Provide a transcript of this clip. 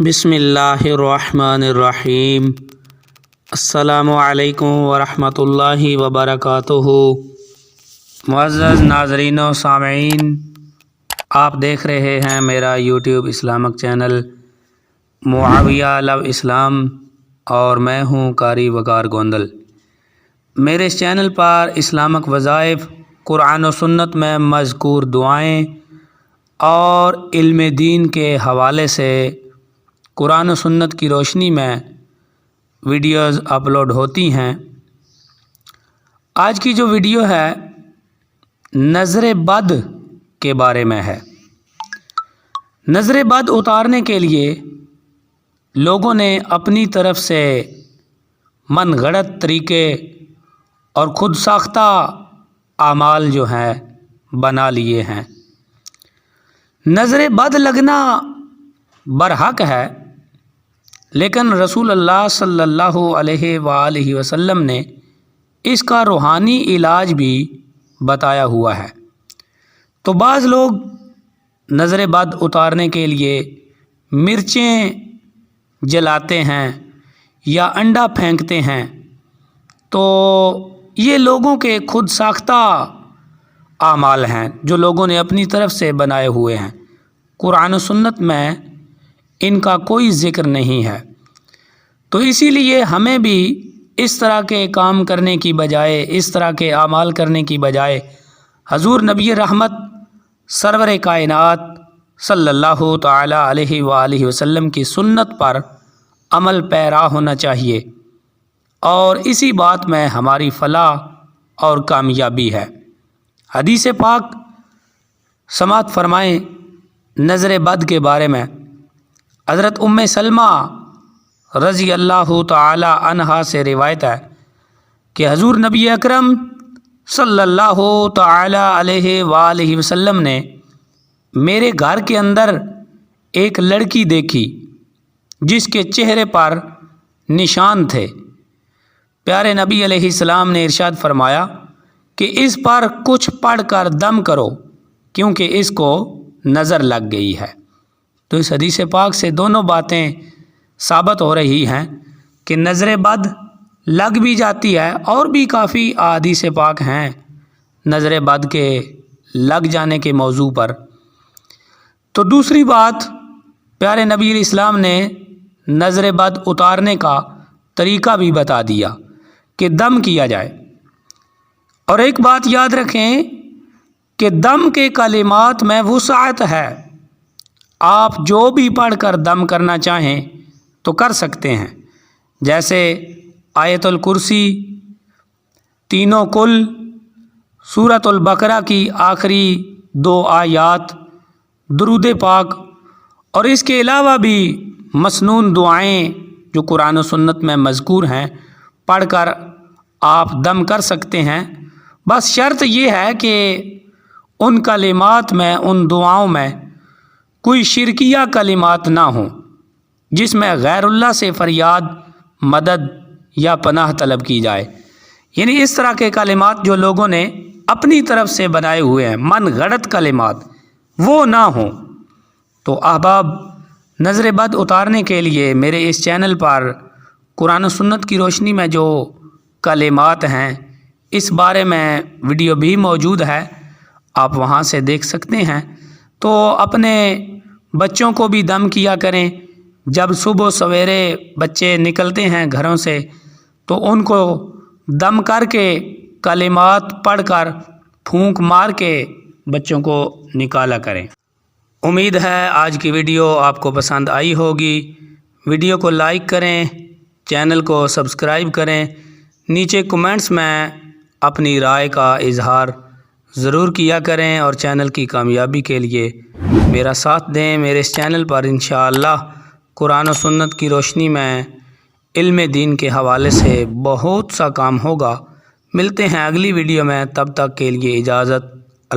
بسم اللہ الرحمن الرحیم۔ السلام علیکم ورحمۃ اللہ وبرکاتہ۔ معزز ناظرین و سامعین، آپ دیکھ رہے ہیں میرا یوٹیوب اسلامک چینل معاویہ لو اسلام، اور میں ہوں قاری وقار گوندل۔ میرے اس چینل پر اسلامک وظائف، قرآن و سنت میں مذکور دعائیں اور علم دین کے حوالے سے قرآن و سنت کی روشنی میں ویڈیوز اپلوڈ ہوتی ہیں۔ آج کی جو ویڈیو ہے نظر بد کے بارے میں ہے۔ نظر بد اتارنے کے لیے لوگوں نے اپنی طرف سے من گھڑت طریقے اور خود ساختہ اعمال جو ہیں بنا لیے ہیں۔ نظر بد لگنا برحق ہے، لیکن رسول اللہ صلی اللہ علیہ وآلہ وسلم نے اس کا روحانی علاج بھی بتایا ہوا ہے۔ تو بعض لوگ نظر بد اتارنے کے لیے مرچیں جلاتے ہیں یا انڈا پھینکتے ہیں، تو یہ لوگوں کے خود ساختہ اعمال ہیں جو لوگوں نے اپنی طرف سے بنائے ہوئے ہیں۔ قرآن و سنت میں ان کا کوئی ذکر نہیں ہے۔ تو اسی لیے ہمیں بھی اس طرح کے کام کرنے کی بجائے، اس طرح کے اعمال کرنے کی بجائے حضور نبی رحمت سرور کائنات صلی اللہ تعالی علیہ وآلہ وسلم کی سنت پر عمل پیرا ہونا چاہیے، اور اسی بات میں ہماری فلاح اور کامیابی ہے۔ حدیث پاک سماعت فرمائیں نظر بد کے بارے میں۔ حضرت ام سلمہ رضی اللہ تعالی عنہا سے روایت ہے کہ حضور نبی اکرم صلی اللہ تعالی علیہ وآلہ وسلم نے میرے گھر کے اندر ایک لڑکی دیکھی جس کے چہرے پر نشان تھے۔ پیارے نبی علیہ السلام نے ارشاد فرمایا کہ اس پر کچھ پڑھ کر دم کرو، کیونکہ اس کو نظر لگ گئی ہے۔ تو اس حدیث پاک سے دونوں باتیں ثابت ہو رہی ہیں کہ نظر بد لگ بھی جاتی ہے، اور بھی کافی احادیث پاک ہیں نظر بد کے لگ جانے کے موضوع پر۔ تو دوسری بات، پیارے نبی علیہ السلام نے نظر بد اتارنے کا طریقہ بھی بتا دیا کہ دم کیا جائے۔ اور ایک بات یاد رکھیں کہ دم کے کلمات میں وسعت ہے، آپ جو بھی پڑھ کر دم کرنا چاہیں تو کر سکتے ہیں، جیسے آیت الکرسی، تینوں کل، سورۃ البقرہ کی آخری 2 آیات، درود پاک، اور اس کے علاوہ بھی مسنون دعائیں جو قرآن و سنت میں مذکور ہیں پڑھ کر آپ دم کر سکتے ہیں۔ بس شرط یہ ہے کہ ان کلمات میں، ان دعاؤں میں کوئی شرکیہ کلمات نہ ہوں جس میں غیر اللہ سے فریاد، مدد یا پناہ طلب کی جائے، یعنی اس طرح کے کلمات جو لوگوں نے اپنی طرف سے بنائے ہوئے ہیں، من گھڑت کلمات، وہ نہ ہوں۔ تو احباب، نظر بد اتارنے کے لیے میرے اس چینل پر قرآن و سنت کی روشنی میں جو کلمات ہیں اس بارے میں ویڈیو بھی موجود ہے، آپ وہاں سے دیکھ سکتے ہیں۔ تو اپنے بچوں کو بھی دم کیا کریں۔ جب صبح سویرے بچے نکلتے ہیں گھروں سے تو ان کو دم کر کے کلمات پڑھ کر پھونک مار کے بچوں کو نکالا کریں۔ امید ہے آج کی ویڈیو آپ کو پسند آئی ہوگی۔ ویڈیو کو لائک کریں، چینل کو سبسکرائب کریں، نیچے کمنٹس میں اپنی رائے کا اظہار ضرور کیا کریں، اور چینل کی کامیابی کے لیے میرا ساتھ دیں۔ میرے اس چینل پر انشاءاللہ قرآن و سنت کی روشنی میں علم دین کے حوالے سے بہت سا کام ہوگا۔ ملتے ہیں اگلی ویڈیو میں، تب تک کے لیے اجازت۔